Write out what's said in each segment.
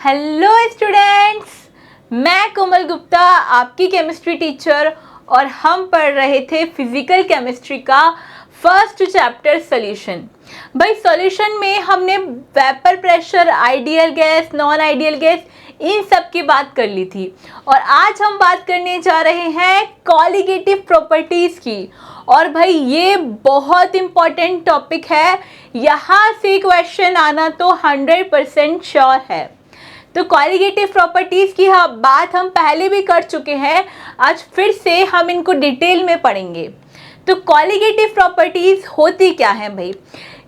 Hello students, मैं कोमल गुप्ता आपकी chemistry teacher और हम पढ़ रहे थे फिजिकल केमिस्ट्री का फर्स्ट चैप्टर सॉल्यूशन। भाई सॉल्यूशन में हमने vapour pressure, ideal gas, non ideal gas, इन सब की बात कर ली थी और आज हम बात करने जा रहे हैं कॉलिगेटिव प्रॉपर्टीज़ की। और भाई ये बहुत इम्पॉर्टेंट टॉपिक है, यहाँ से क्वेश्चन आना तो 100% श्योर है। तो कॉलिगेटिव प्रॉपर्टीज़ की बात हम पहले भी कर चुके हैं, आज फिर से हम इनको डिटेल में पढ़ेंगे। तो कॉलिगेटिव प्रॉपर्टीज़ होती क्या है भाई?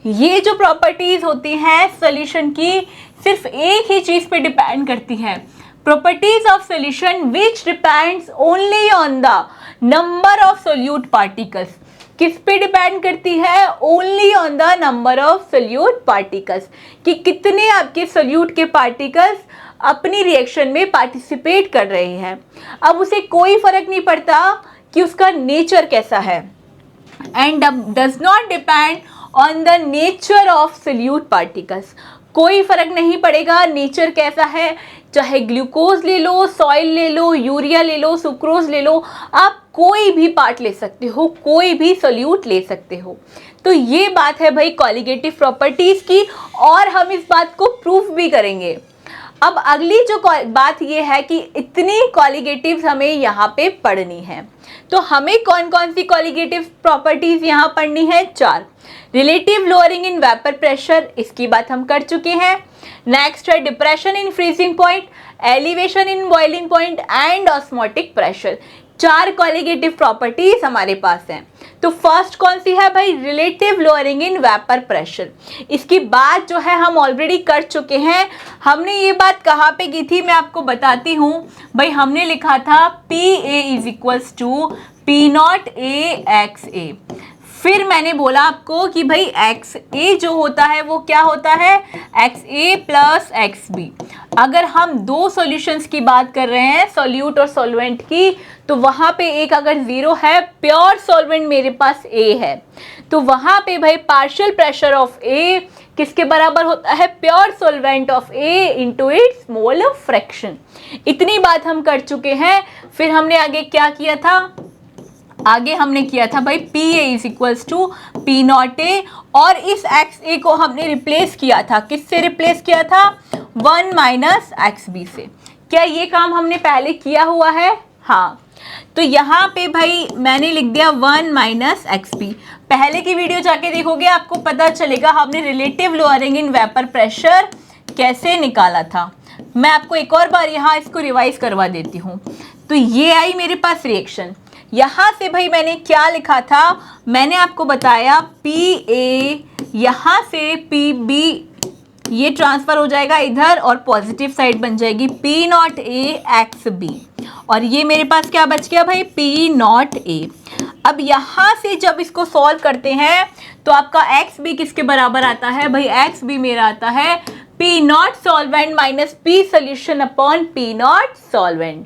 ये जो प्रॉपर्टीज़ होती हैं सॉल्यूशन की, सिर्फ एक ही चीज़ पे डिपेंड करती हैं, properties of solution which depends only on the number of solute particles. किस पे डिपेंड करती है? Only on the number of solute particles, कि कितने आपके सोल्यूट के पार्टिकल्स अपनी रिएक्शन में पार्टिसिपेट कर रहे हैं। अब उसे कोई फर्क नहीं पड़ता कि उसका नेचर कैसा है, and does not depend on the nature of solute particles. कोई फर्क नहीं पड़ेगा नेचर कैसा है, चाहे ग्लूकोज ले लो, सॉइल ले लो, यूरिया ले लो, सुक्रोज ले लो, आप कोई भी पार्ट ले सकते हो, कोई भी सोल्यूट ले सकते हो। तो ये बात है भाई कॉलिगेटिव प्रॉपर्टीज़ की, और हम इस बात को प्रूफ भी करेंगे। अब अगली जो बात ये है कि इतनी कॉलिगेटिव्स हमें यहाँ पे पढ़नी है। तो हमें कौन कौन सी कॉलिगेटिव प्रॉपर्टीज़ यहाँ पढ़नी है? 4। Relative lowering in vapour pressure, इसकी बात हम कर चुके हैं। नेक्स्ट है depression in freezing point, elevation in boiling point and osmotic pressure. 4 colligative properties हमारे पास हैं। तो फर्स्ट कौन सी है भाई? Relative lowering in vapour pressure. इसकी बात जो है हम ऑलरेडी कर चुके हैं। हमने ये बात कहाँ पे की थी मैं आपको बताती हूँ भाई। हमने लिखा था PA is equals to P0A XA। फिर मैंने बोला आपको कि भाई XA जो होता है वो क्या होता है? XA plus XB। अगर हम 2 सॉल्यूशंस की बात कर रहे हैं, सॉल्यूट और सॉल्वेंट की, तो वहाँ पे एक अगर 0 है, प्योर सॉल्वेंट मेरे पास A है, तो वहाँ पे भाई पार्शियल प्रेशर ऑफ A किसके बराबर होता है? Pure solvent of A into its mole fraction. इतनी बात हम कर चुके हैं। फिर हमने आगे क्या किया था? आगे हमने किया था भाई PA is equals to P0A, और इस XA को हमने रिप्लेस किया था। किससे रिप्लेस किया था? 1 माइनस XB से। क्या ये काम हमने पहले किया हुआ है? हाँ। तो यहाँ पे भाई मैंने लिख दिया 1 माइनस XB। पहले की वीडियो जाके देखोगे आपको पता चलेगा हमने relative lowering in vapour pressure कैसे निकाला था। मैं आपको एक और बार यहाँ इसको रिवाइज करवा देती हूँ। तो ये आई मेरे पास रिएक्शन। यहाँ से भाई मैंने क्या लिखा था? मैंने आपको बताया PA, यहाँ से PB, ये ट्रांसफ़र हो जाएगा इधर और पॉजिटिव साइड बन जाएगी P0A XB, और ये मेरे पास क्या बच गया भाई? P0A। अब यहाँ से जब इसको सॉल्व करते हैं तो आपका XB किसके बराबर आता है भाई? XB मेरा आता है P0 solvent minus P solution upon P0 solvent.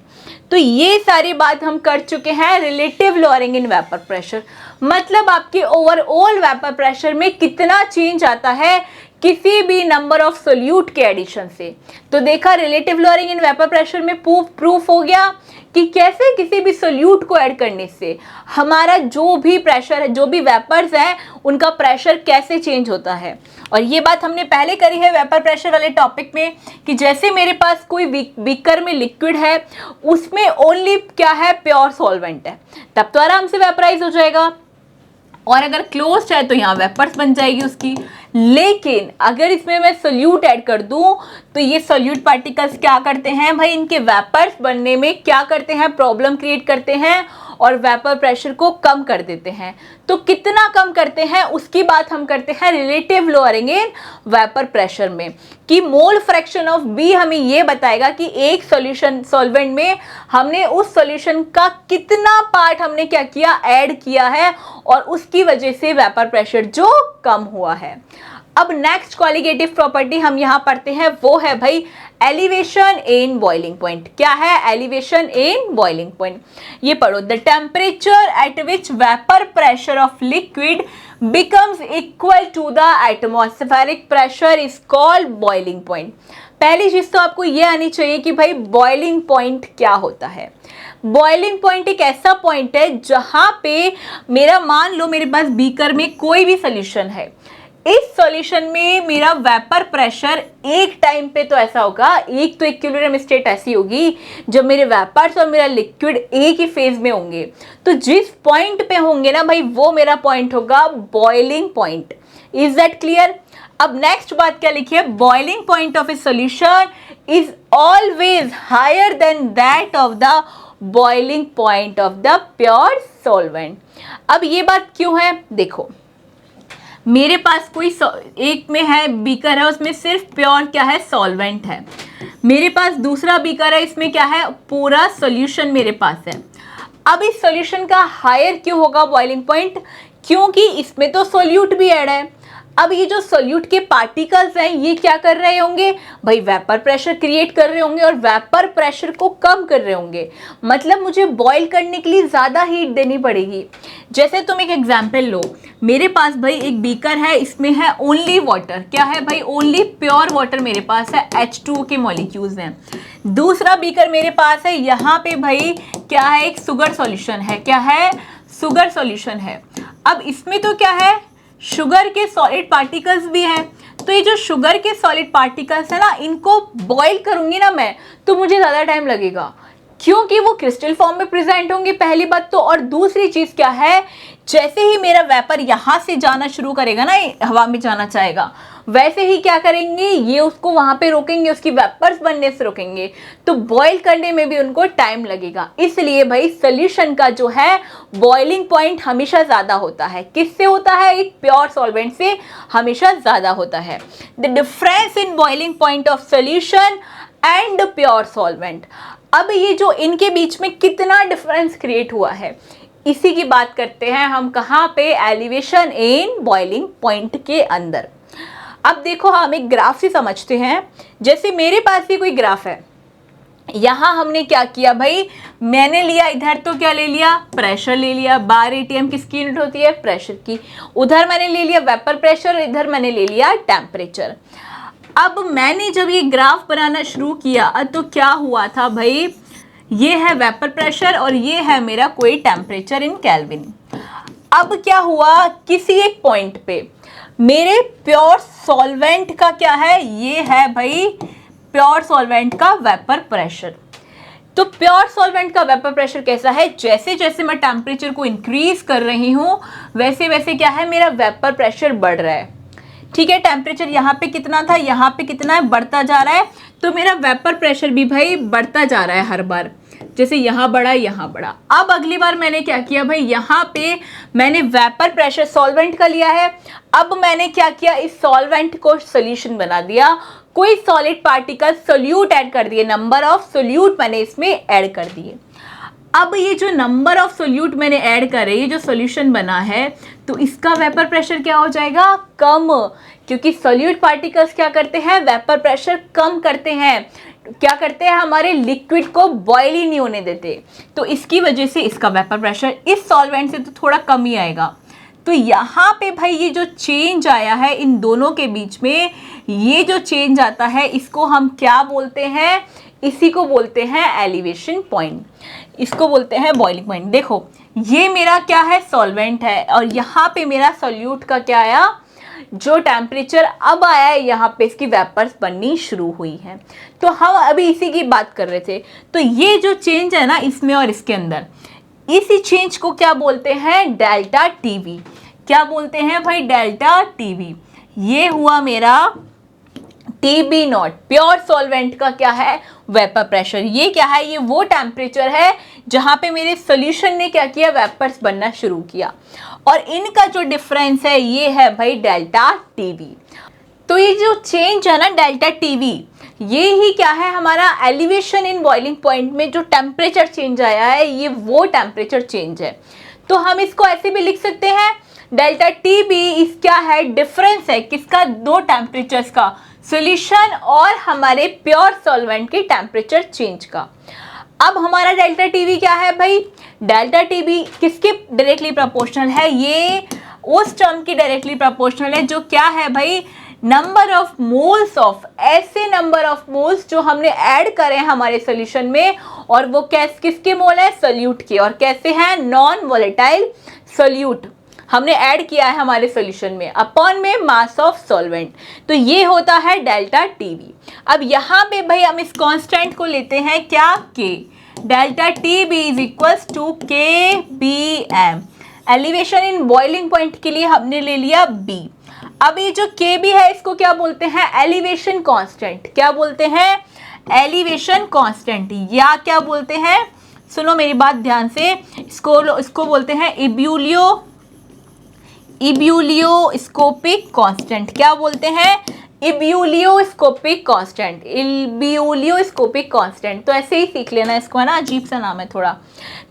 तो ये सारी बात हम कर चुके हैं relative lowering in vapour pressure. मतलब आपके ओवरऑल वेपर प्रेशर में कितना चेंज आता है किसी भी नंबर ऑफ सोल्यूट के एडिशन से। तो देखा relative lowering in vapour pressure में प्रूफ हो गया कि कैसे किसी भी सोल्यूट को ऐड करने से हमारा जो भी प्रेशर है, जो भी वेपर्स हैं, उनका प्रेशर कैसे चेंज होता है। और ये बात हमने पहले करी है वेपर प्रेशर वाले टॉपिक में कि जैसे मेरे पास कोई बीकर में लिक्विड है, उसमें ओनली क्या है? प्योर सॉल्वेंट है, तब तो आराम से वेपराइज हो जाएगा, और अगर क्लोज्ड है तो यहाँ वेपर्स बन जाएगी उसकी। लेकिन अगर इसमें मैं सोल्यूट ऐड कर दूं तो ये सोल्यूट पार्टिकल्स क्या करते हैं भाई? इनके वेपर्स बनने में क्या करते हैं? प्रॉब्लम क्रिएट करते हैं और वेपर प्रेशर को कम कर देते हैं। तो कितना कम करते हैं उसकी बात हम करते हैं relative lowering in vapour pressure में, कि मोल फ्रैक्शन ऑफ B हमें ये बताएगा कि एक सॉल्यूशन सॉल्वेंट में हमने उस सॉल्यूशन का कितना पार्ट हमने क्या किया? ऐड किया है, और उसकी वजह से वेपर प्रेशर जो कम हुआ है। अब नेक्स्ट कॉलिगेटिव प्रॉपर्टी हम यहाँ पढ़ते हैं, वो है भाई एलिवेशन इन बॉइलिंग पॉइंट। क्या है? Elevation in boiling point. ये पढ़ो, the temperature at which vapour pressure of liquid becomes equal to the atmospheric pressure is called boiling point। पहली चीज तो आपको ये आनी चाहिए कि भाई बॉइलिंग पॉइंट क्या होता है। बॉइलिंग पॉइंट एक ऐसा पॉइंट है जहां पे मेरा, मान लो मेरे पास बीकर में कोई भी सोल्यूशन है, इस सॉल्यूशन में मेरा वेपर प्रेशर एक टाइम पे तो ऐसा होगा, एक तो इक्विलिब्रियम स्टेट ऐसी होगी जब मेरे वेपर्स और मेरा लिक्विड एक ही फेज में होंगे, तो जिस पॉइंट पे होंगे ना भाई वो मेरा पॉइंट होगा boiling point. Is that clear? अब नेक्स्ट बात क्या लिखी है, boiling point of a solution is always higher than that of the boiling point of the pure solvent. अब ये बात क्यों है, देखो मेरे पास कोई एक में है बीकर है, उसमें सिर्फ प्योर क्या है, सॉल्वेंट है। मेरे पास दूसरा बीकर है, इसमें क्या है, पूरा सॉल्यूशन मेरे पास है। अब इस सॉल्यूशन का हायर क्यों होगा बॉइलिंग पॉइंट, क्योंकि इसमें तो सोल्यूट भी ऐड है। अब ये जो सोल्यूट के पार्टिकल्स हैं ये क्या कर रहे होंगे भाई, वेपर प्रेशर क्रिएट कर रहे होंगे और वेपर प्रेशर को कम कर रहे होंगे, मतलब मुझे बॉईल करने के लिए ज़्यादा हीट देनी पड़ेगी। जैसे तुम एक एग्जांपल लो, मेरे पास भाई एक बीकर है, इसमें है ओनली वाटर, क्या है भाई, ओनली प्योर वाटर मेरे पास है, H2O के मॉलिक्यूल्स हैं। दूसरा बीकर मेरे पास है, यहाँ पे भाई क्या है, एक शुगर सॉल्यूशन है, क्या है, शुगर सॉल्यूशन है। अब इसमें तो क्या है, शुगर के सॉलिड पार्टिकल्स भी हैं, तो ये जो शुगर के सॉलिड पार्टिकल्स है ना, इनको बॉईल करूंगी ना मैं तो मुझे ज़्यादा टाइम लगेगा, क्योंकि वो क्रिस्टल फॉर्म में प्रेजेंट होंगे, पहली बात तो। और दूसरी चीज़ क्या है, जैसे ही मेरा वेपर यहाँ से जाना शुरू करेगा ना, हवा में जाना चाहेगा, वैसे ही क्या करेंगे, ये उसको वहाँ पे रोकेंगे, उसकी वेपर्स बनने से रोकेंगे, तो बॉईल करने में भी उनको टाइम लगेगा। इसलिए भाई सोल्यूशन का जो है बॉइलिंग पॉइंट हमेशा ज़्यादा होता है। किससे होता है, एक प्योर सॉल्वेंट से हमेशा ज़्यादा होता है। The difference in boiling point of solution and pure solvent. अब ये जो इनके बीच में कितना डिफरेंस क्रिएट हुआ है, इसी की बात करते हैं हम, कहाँ पे, एलिवेशन इन बॉइलिंग पॉइंट के अंदर। अब देखो हम एक ग्राफ से समझते हैं। जैसे मेरे पास भी कोई ग्राफ है, यहाँ हमने क्या किया भाई, मैंने लिया इधर तो क्या ले लिया, प्रेशर ले लिया। बार एटीएम किसकी यूनिट होती है, प्रेशर की। उधर मैंने ले लिया वेपर प्रेशर, इधर मैंने ले लिया टेम्परेचर। अब मैंने जब ये ग्राफ बनाना शुरू किया तो क्या हुआ था भाई, ये है वेपर प्रेशर और ये है मेरा कोई टेम्परेचर इन केल्विन। अब क्या हुआ, किसी एक पॉइंट पे मेरे प्योर सॉल्वेंट का क्या है, ये है भाई प्योर सॉल्वेंट का वेपर प्रेशर। तो प्योर सॉल्वेंट का वेपर प्रेशर कैसा है, जैसे जैसे मैं टेम्परेचर को इंक्रीज कर रही हूँ वैसे वैसे क्या है, मेरा वेपर प्रेशर बढ़ रहा है। ठीक है, टेम्परेचर यहाँ पे कितना था, यहाँ पे कितना है, बढ़ता जा रहा है, तो मेरा वेपर प्रेशर भी भाई बढ़ता जा रहा है हर बार, जैसे यहाँ बढ़ा यहाँ बढ़ा। अब अगली बार मैंने क्या किया भाई, यहाँ पे मैंने वेपर प्रेशर सॉल्वेंट का लिया है। अब मैंने क्या किया, इस सॉल्वेंट को सोल्यूशन बना दिया, कोई सॉलिड पार्टिकल सोल्यूट ऐड कर दिए, नंबर ऑफ सोल्यूट मैंने इसमें ऐड कर दिए। अब ये जो नंबर ऑफ सोल्यूट मैंने ऐड करे, ये जो सोल्यूशन बना है, तो इसका वेपर प्रेशर क्या हो जाएगा, कम, क्योंकि सोल्यूट पार्टिकल्स क्या करते हैं, वेपर प्रेशर कम करते हैं, क्या करते हैं, हमारे लिक्विड को बॉयल ही नहीं होने देते, तो इसकी वजह से इसका वेपर प्रेशर इस सॉल्वेंट से तो थोड़ा कम ही आएगा। तो यहाँ पे भाई ये जो चेंज आया है इन दोनों के बीच में, ये जो चेंज आता है इसको हम क्या बोलते हैं, इसी को बोलते हैं एलिवेशन पॉइंट, इसको बोलते हैं बॉइलिंग पॉइंट। देखो ये मेरा क्या है, सॉल्वेंट है, और यहाँ पे मेरा सोल्यूट का क्या आया, जो टेम्परेचर अब आया है, यहाँ पे इसकी वेपर्स बननी शुरू हुई है। तो हम अभी इसी की बात कर रहे थे। तो ये जो चेंज है ना इसमें और इसके अंदर, इसी चेंज को क्या बोलते हैं, डेल्टा टीवी। क्या बोलते हैं भाई, डेल्टा टीवी। ये हुआ मेरा टीबी नॉट, प्योर सॉल्वेंट का क्या है, वेपर प्रेशर। ये क्या है, ये वो टेम्परेचर है जहाँ पे मेरे सोल्यूशन ने क्या किया, वेपर्स बनना शुरू किया, और इनका जो डिफरेंस है ये है भाई डेल्टा टीवी। तो ये जो चेंज है ना डेल्टा टीवी, ये ही क्या है, हमारा एलिवेशन इन बॉइलिंग पॉइंट में जो टेम्परेचर चेंज आया है, ये वो टेम्परेचर चेंज है। तो हम इसको ऐसे भी लिख सकते हैं, डेल्टा टीबी इस क्या है, डिफरेंस है किसका, दो टेम्परेचर्स का, सॉल्यूशन और हमारे प्योर सॉल्वेंट के टेम्परेचर चेंज का। अब हमारा डेल्टा टीवी क्या है भाई, डेल्टा टीवी किसके डायरेक्टली प्रोपोर्शनल है, ये उस टर्म की डायरेक्टली प्रोपोर्शनल है जो क्या है भाई, नंबर ऑफ मोल्स ऑफ, ऐसे नंबर ऑफ मोल्स जो हमने ऐड करे हैं हमारे सोल्यूशन में, और वो किसके मोल है, सोल्यूट के, और कैसे हैं, नॉन वोलेटाइल सोल्यूट हमने ऐड किया है हमारे सॉल्यूशन में, अपॉन में मास ऑफ सॉल्वेंट। तो ये होता है डेल्टा टीवी। अब यहाँ पे भाई हम इस कांस्टेंट को लेते हैं क्या, के, delta T B is equals to K B M. Elevation in boiling point के लिए हमने ले लिया बी। अब ये जो के बी है इसको क्या बोलते हैं, एलिवेशन कांस्टेंट। क्या बोलते हैं, एलिवेशन कांस्टेंट, या क्या बोलते हैं, सुनो मेरी बात ध्यान से, इसको बोलते हैं इब्यूलियोस्कोपिक कांस्टेंट। क्या बोलते हैं, इब्यूलियोस्कोपिक कांस्टेंट, इब्यूलियोस्कोपिक कांस्टेंट। तो ऐसे ही सीख लेना इसको, है ना, अजीब सा नाम है थोड़ा।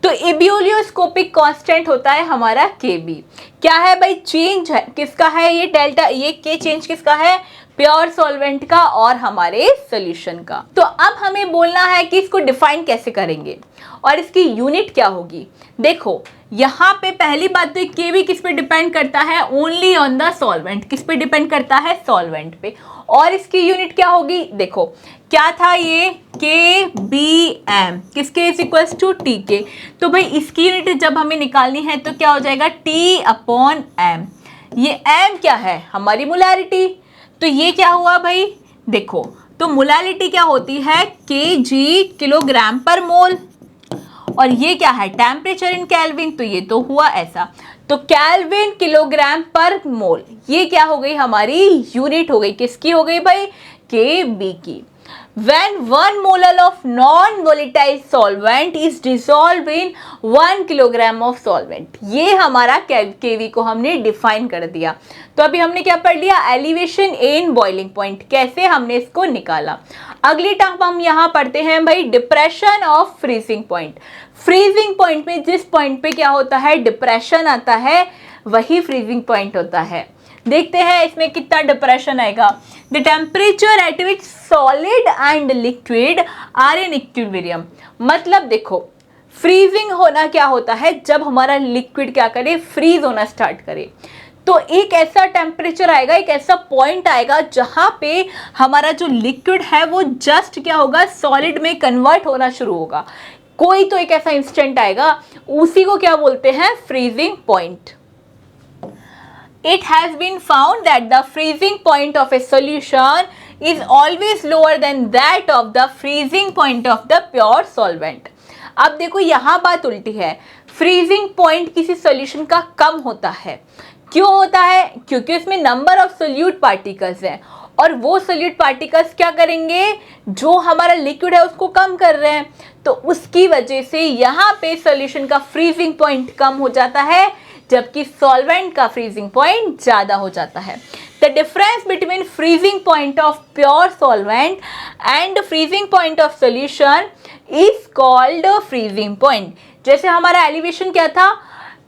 तो इब्यूलियोस्कोपिक कांस्टेंट होता है हमारा केबी। क्या है भाई, चेंज है किसका है, ये डेल्टा, ये के चेंज किसका है, प्योर सॉल्वेंट का और हमारे सॉल्यूशन का। तो अब हमें बोलना है कि इसको डिफाइन कैसे करेंगे और इसकी यूनिट क्या होगी। देखो यहाँ पे पहली बात तो केवी किस पे डिपेंड करता है, ओनली ऑन द सॉल्वेंट। किस पे डिपेंड करता है, सॉल्वेंट पे। और इसकी यूनिट क्या होगी, देखो क्या था ये, के बी एम, किसके इज इक्वल्स टू टी के। तो भाई इसकी यूनिट जब हमें निकालनी है तो क्या हो जाएगा, टी अपॉन एम। ये एम क्या है, हमारी मोलैरिटी। तो ये क्या हुआ भाई, देखो तो मोलैरिटी क्या होती है, के जी किलोग्राम पर मोल, और ये क्या है, टेम्परेचर इन केल्विन। तो ये तो हुआ ऐसा, तो केल्विन किलोग्राम पर मोल, ये क्या हो गई, हमारी यूनिट हो गई, किसकी हो गई भाई, के बी की। When 1 molar of non-volatile solvent is dissolved in 1 kilogram of solvent, ये हमारा केवी को हमने डिफाइन कर दिया। तो अभी हमने क्या पढ़ लिया, एलिवेशन इन बॉइलिंग पॉइंट, कैसे हमने इसको निकाला। अगली टर्म हम यहाँ पढ़ते हैं भाई, depression of freezing point. Freezing point में जिस पॉइंट पे क्या होता है, डिप्रेशन आता है, वही फ्रीजिंग पॉइंट होता है। देखते हैं इसमें कितना डिप्रेशन आएगा। The temperature at which solid and liquid are in equilibrium. मतलब देखो फ्रीजिंग होना क्या होता है, जब हमारा लिक्विड क्या करे, फ्रीज होना स्टार्ट करे। तो एक ऐसा टेम्परेचर आएगा, एक ऐसा पॉइंट आएगा जहां पे हमारा जो लिक्विड है वो जस्ट क्या होगा, सॉलिड में कन्वर्ट होना शुरू होगा। कोई तो एक ऐसा इंस्टेंट आएगा, उसी को क्या बोलते हैं, freezing point. It has been found that the freezing point of a solution is always lower than that of the freezing point of the pure solvent. अब देखो यहाँ बात उल्टी है, फ्रीजिंग पॉइंट किसी सॉल्यूशन का कम होता है। क्यों होता है, क्योंकि उसमें नंबर ऑफ सोल्यूट पार्टिकल्स हैं, और वो सोल्यूट पार्टिकल्स क्या करेंगे, जो हमारा लिक्विड है उसको कम कर रहे हैं। तो उसकी वजह से यहाँ पे सॉल्यूशन का फ्रीजिंग पॉइंट कम हो जाता है, जबकि सॉल्वेंट का फ्रीजिंग पॉइंट ज़्यादा हो जाता है। The difference between freezing point of pure solvent and freezing point of solution is called freezing point. जैसे हमारा एलिवेशन क्या था,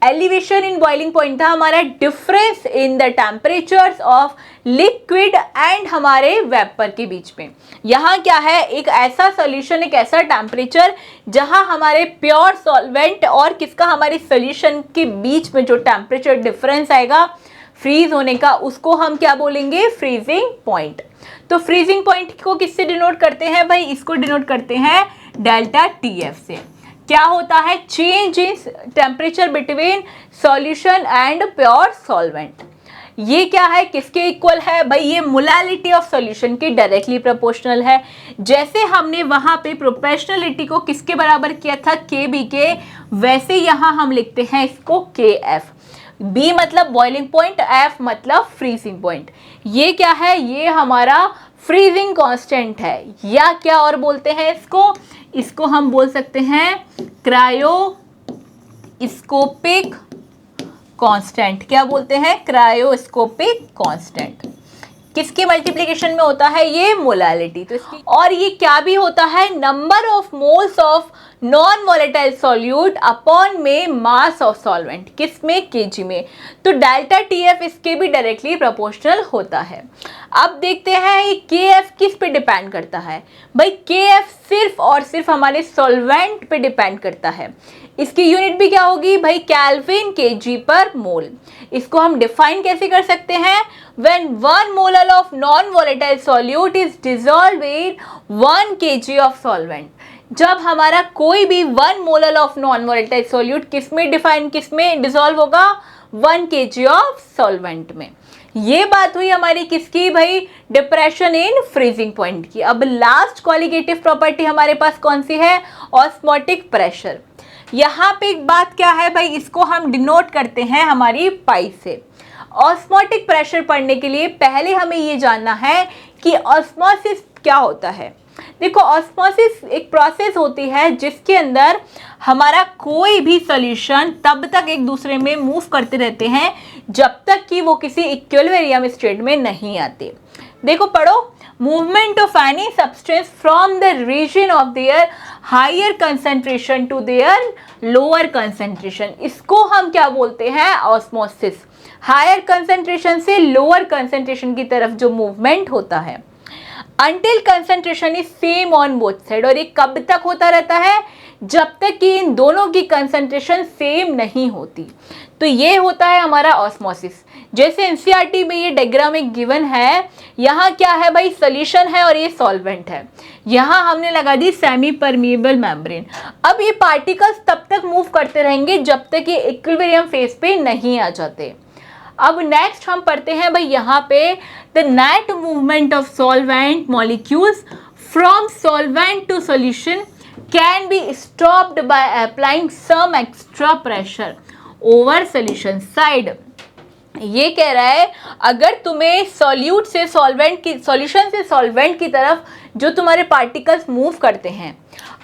एलिवेशन इन बॉइलिंग पॉइंट था हमारा difference in the temperatures of liquid and हमारे वेपर के बीच में। यहाँ क्या है, एक ऐसा सॉल्यूशन, एक ऐसा टेम्परेचर जहाँ हमारे प्योर सॉल्वेंट और किसका, हमारे सॉल्यूशन के बीच में जो टेम्परेचर डिफरेंस आएगा फ्रीज होने का, उसको हम क्या बोलेंगे, फ्रीजिंग पॉइंट। तो फ्रीजिंग पॉइंट को किससे डिनोट करते हैं भाई, इसको डिनोट करते हैं डेल्टा टी एफ से। क्या होता है, change in temperature between solution and pure solvent. ये क्या है, किसके इक्वल है भाई, ये मोलैरिटी ऑफ सॉल्यूशन के डायरेक्टली प्रोपोर्शनल है। जैसे हमने वहां पे प्रोपोर्शनलिटी को किसके बराबर किया था, के बी के, वैसे यहाँ हम लिखते हैं इसको के एफ। बी मतलब बॉइलिंग पॉइंट, एफ मतलब फ्रीजिंग पॉइंट। ये क्या है, ये हमारा फ्रीजिंग कांस्टेंट है, या क्या और बोलते हैं इसको हम बोल सकते हैं क्रायोस्कोपिक कांस्टेंट। क्या बोलते हैं, क्रायोस्कोपिक कांस्टेंट। किसकी मल्टीप्लिकेशन में होता है, ये मोलैरिटी। तो इसकी, और ये क्या भी होता है, number of moles of non volatile solute upon में मास ऑफ सॉल्वेंट, किस में, केजी में। तो डेल्टा टीएफ इसके भी डायरेक्टली प्रोपोर्शनल होता है। अब देखते हैं ये केएफ किस पे डिपेंड करता है। भाई केएफ सिर्फ और सिर्फ हमारे सॉल्वेंट पे डिपेंड करता है। इसकी यूनिट भी क्या होगी भाई, केल्विन केजी पर मोल। इसको हम डिफाइन कैसे कर सकते हैं, when 1 molar of non volatile solute is dissolved in 1 kg of solvent. जब हमारा कोई भी 1 molar of non volatile solute किसमें डिसॉल्व होगा, 1 kg ऑफ सॉल्वेंट में। ये बात हुई हमारी किसकी भाई, डिप्रेशन इन फ्रीजिंग पॉइंट की। अब लास्ट क्वालिटेटिव प्रॉपर्टी हमारे पास कौन सी है, ऑस्मोटिक प्रेशर। यहाँ पे एक बात क्या है भाई, इसको हम डिनोट करते हैं हमारी पाई से। ऑस्मोटिक प्रेशर पढ़ने के लिए पहले हमें ये जानना है कि ऑस्मोसिस क्या होता है। देखो ऑस्मोसिस एक प्रोसेस होती है जिसके अंदर हमारा कोई भी सॉल्यूशन तब तक एक दूसरे में मूव करते रहते हैं जब तक कि वो किसी इक्विलिब्रियम स्टेट में नहीं आते। देखो पढ़ो, movement of any substance from the region of their higher concentration to their lower concentration, इसको हम क्या बोलते हैं, ऑस्मोसिस। हायर कंसंट्रेशन से लोअर कंसंट्रेशन की तरफ जो मूवमेंट होता है, until concentration is same on both side. और ये कब तक होता रहता है, जब तक कि इन दोनों की कंसंट्रेशन सेम नहीं होती। तो ये होता है हमारा ऑस्मोसिस। जैसे एनसीईआरटी में ये डायग्राम एक गिवन है, यहाँ क्या है भाई, सॉल्यूशन है और ये सॉल्वेंट है। यहाँ हमने लगा दी सेमी परमिएबल मेम्ब्रेन। अब ये पार्टिकल्स तब तक मूव करते रहेंगे जब तक ये इक्विलिब्रियम फेज पे नहीं आ जाते। अब नेक्स्ट हम पढ़ते हैं भाई यहाँ पे, the net movement of solvent molecules from solvent to solution can be stopped by applying some extra pressure over solution side. ये कह रहा है अगर तुम्हें सॉल्यूट से सॉल्वेंट की, सॉल्यूशन से सॉल्वेंट की तरफ जो तुम्हारे पार्टिकल्स मूव करते हैं,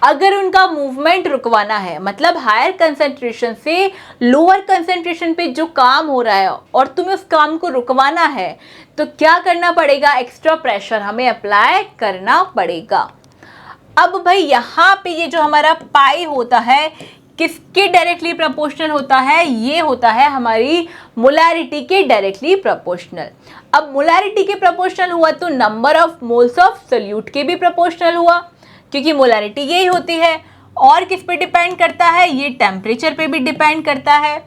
अगर उनका मूवमेंट रुकवाना है, मतलब हायर कंसंट्रेशन से लोअर कंसंट्रेशन पे जो काम हो रहा है और तुम्हें उस काम को रुकवाना है, तो क्या करना पड़ेगा, एक्स्ट्रा प्रेशर हमें अप्लाई करना पड़ेगा। अब भाई यहाँ पे ये जो हमारा पाई होता है किसके डायरेक्टली प्रोपोर्शनल होता है, ये होता है हमारी मोलैरिटी के डायरेक्टली प्रोपोर्शनल। अब मोलैरिटी के प्रोपोर्शनल हुआ तो number of moles of solute के भी प्रोपोर्शनल हुआ, क्योंकि मोलैरिटी यही होती है। और किस पे डिपेंड करता है, ये टेम्परेचर पे भी डिपेंड करता है।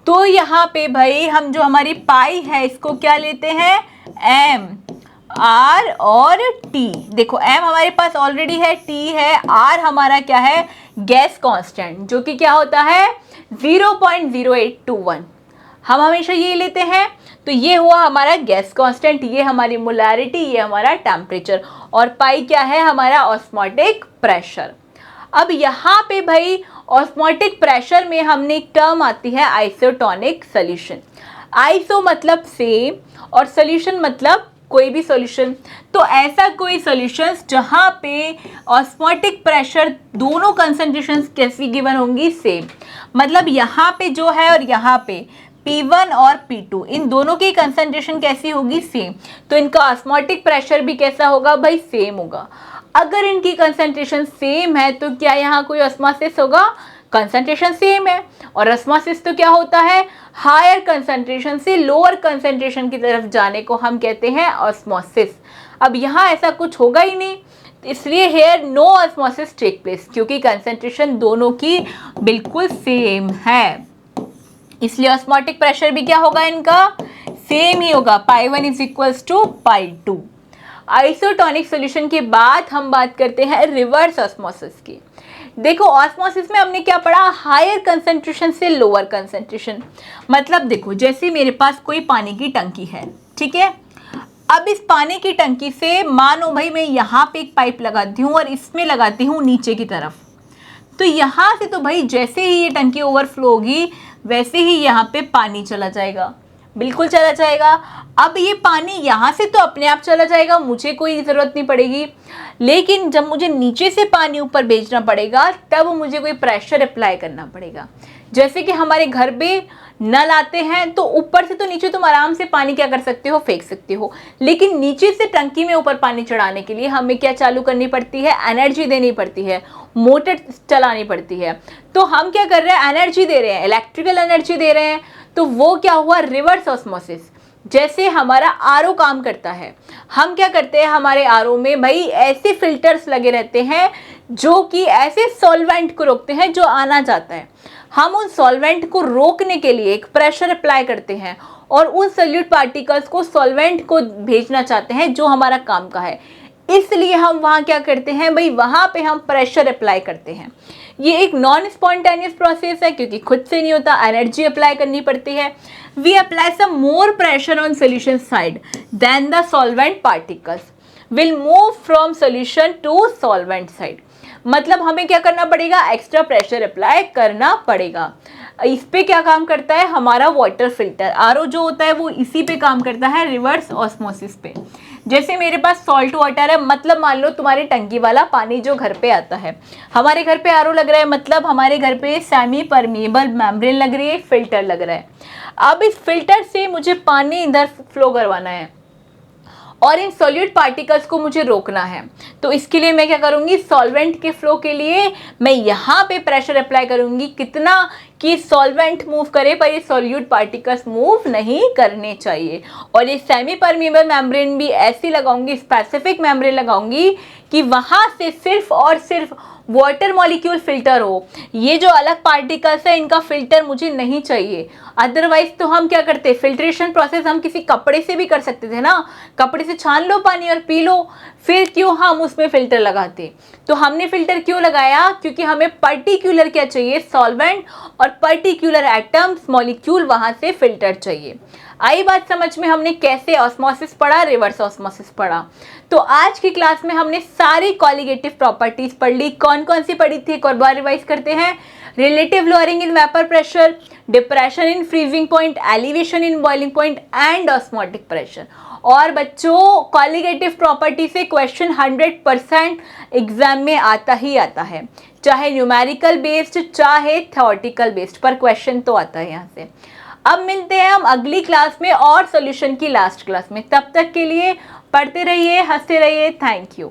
तो यहाँ पे भाई हम जो हमारी पाई है इसको क्या लेते हैं, एम, आर और टी। देखो एम हमारे पास ऑलरेडी है, टी है, आर हमारा क्या है, गैस कांस्टेंट, जो कि क्या होता है 0.0821। हम हमेशा ये लेते हैं। तो ये हुआ हमारा गैस कांस्टेंट, ये हमारी मोलैरिटी, ये हमारा टेम्परेचर, और पाई क्या है हमारा ऑस्मोटिक प्रेशर। अब यहाँ पे भाई ऑस्मोटिक प्रेशर में हमने एक टर्म आती है आइसोटोनिक सॉल्यूशन। आइसो मतलब सेम और सॉल्यूशन मतलब कोई भी सॉल्यूशन। तो ऐसा कोई सॉल्यूशंस जहाँ पे ऑस्मोटिक प्रेशर दोनों कंसंट्रेशंस कैसी गिवन होंगी, सेम। मतलब यहाँ पे जो है और यहाँ पे P1 और P2 इन दोनों की कंसंट्रेशन कैसी होगी, सेम। तो इनका ऑस्मोटिक प्रेशर भी कैसा होगा भाई, सेम होगा। अगर इनकी कंसंट्रेशन सेम है तो क्या यहाँ कोई ऑस्मोसिस होगा, कंसंट्रेशन सेम है। और ऑस्मोसिस तो क्या होता है, हायर कंसंट्रेशन से लोअर कंसंट्रेशन की तरफ जाने को हम कहते हैं ऑस्मोसिस। अब यहाँ ऐसा कुछ होगा ही नहीं, इसलिए here no osmosis take place, क्योंकि कंसंट्रेशन दोनों की बिल्कुल सेम है। इसलिए ऑस्मोटिक प्रेशर भी क्या होगा, इनका सेम ही होगा, pi 1 is equals to pi 2। Isotonic solution के बाद हम बात करते हैं रिवर्स ऑस्मोसिस की। देखो ऑस्मोसिस में हमने क्या पढ़ा, हायर कंसंट्रेशन से लोअर कंसंट्रेशन। मतलब देखो जैसे मेरे पास कोई पानी की टंकी है, ठीक है। अब इस पानी की टंकी से मानो भाई मैं यहाँ पे एक पाइप लगाती हूँ और इसमें लगाती हूँ नीचे की तरफ। तो यहाँ से तो भाई जैसे ही ये टंकी ओवरफ्लो होगी वैसे ही यहाँ पे पानी चला जाएगा, बिल्कुल चला जाएगा। अब ये पानी यहाँ से तो अपने आप चला जाएगा, मुझे कोई ज़रूरत नहीं पड़ेगी। लेकिन जब मुझे नीचे से पानी ऊपर भेजना पड़ेगा तब मुझे कोई प्रेशर अप्लाई करना पड़ेगा। जैसे कि हमारे घर पे नल आते हैं तो ऊपर से तो नीचे तुम आराम से पानी क्या कर सकते हो, फेंक सकते हो, लेकिन नीचे से टंकी में ऊपर पानी चढ़ाने के लिए हमें क्या चालू करनी पड़ती है, एनर्जी देनी पड़ती है, मोटर चलानी पड़ती है। तो हम क्या कर रहे हैं, एनर्जी दे रहे हैं, इलेक्ट्रिकल एनर्जी दे रहे हैं। तो वो क्या हुआ, रिवर्स ऑस्मोसिस। जैसे हमारा आरओ काम करता है, हम क्या करते हैं, हमारे आरओ में भाई ऐसे फिल्टर्स लगे रहते हैं जो कि ऐसे सॉल्वेंट को रोकते हैं जो आना जाता है। हम उन सॉल्वेंट को रोकने के लिए एक प्रेशर अप्लाई करते हैं और उन सॉल्यूट पार्टिकल्स को सॉल्वेंट को भेजना चाहते हैं जो हमारा काम का है, इसलिए हम वहाँ क्या करते हैं भाई, वहाँ पे हम प्रेशर अप्लाई करते हैं। ये एक नॉन स्पॉन्टेनियस प्रोसेस है क्योंकि खुद से नहीं होता, एनर्जी अप्लाई करनी पड़ती है। We apply some more pressure on solution side then the solvent particles will move from solution to solvent side. मतलब हमें क्या करना पड़ेगा, एक्स्ट्रा प्रेशर अप्लाई करना पड़ेगा। इस पे क्या काम करता है, हमारा वाटर फिल्टर आरओ जो होता है वो इसी पे काम करता है, रिवर्स ऑस्मोसिस पे। जैसे मेरे पास सॉल्ट वाटर है, मतलब मान लो तुम्हारी टंकी वाला पानी जो घर पे आता है, हमारे घर पे आरओ लग रहा है, मतलब हमारे घर पे सेमी परमिएबल मेम्ब्रेन लग रही है, फिल्टर लग रहा है। अब इस फिल्टर से मुझे पानी इधर फ्लो करवाना है और इन सॉल्यूट पार्टिकल्स को मुझे रोकना है। तो इसके लिए मैं क्या करूँगी, सॉल्वेंट के फ्लो के लिए मैं यहाँ पे प्रेशर अप्लाई करूँगी, कितना कि सॉल्वेंट मूव करे पर ये सॉल्यूट पार्टिकल्स मूव नहीं करने चाहिए। और ये सेमी परमिएबल मेम्ब्रेन भी ऐसी लगाऊंगी, स्पेसिफिक मेम्ब्रेन लगाऊंगी कि वहाँ से सिर्फ और सिर्फ वाटर मॉलिक्यूल फिल्टर हो। ये जो अलग पार्टिकल्स है इनका फिल्टर मुझे नहीं चाहिए। अदरवाइज तो हम क्या करते, फिल्ट्रेशन प्रोसेस हम किसी कपड़े से भी कर सकते थे ना, कपड़े से छान लो पानी और पी लो, फिर क्यों हम उसमें फिल्टर लगाते। तो हमने फिल्टर क्यों लगाया, क्योंकि हमें पर्टिकुलर क्या चाहिए, सॉल्वेंट और पर्टिकुलर एटम्स मॉलिक्यूल वहाँ से फिल्टर चाहिए। आई बात समझ में, हमने कैसे ऑस्मोसिस पढ़ा, रिवर्स ऑस्मोसिस पढ़ा। तो आज की क्लास में हमने सारी कॉलिगेटिव प्रॉपर्टीज पढ़ ली। कौन कौन सी पढ़ी थी, एक और बार रिवाइज करते हैं। Relative lowering in vapour pressure, depression in freezing point, elevation in boiling point and osmotic pressure. और बच्चों कॉलिगेटिव प्रॉपर्टी से क्वेश्चन 100% एग्जाम में आता ही आता है, चाहे न्यूमेरिकल बेस्ड चाहे थ्योरेटिकल बेस्ड, पर क्वेश्चन तो आता है यहाँ से। अब मिलते हैं हम अगली क्लास में और सॉल्यूशन की लास्ट क्लास में। तब तक के लिए पढ़ते रहिए, हंसते रहिए। Thank you.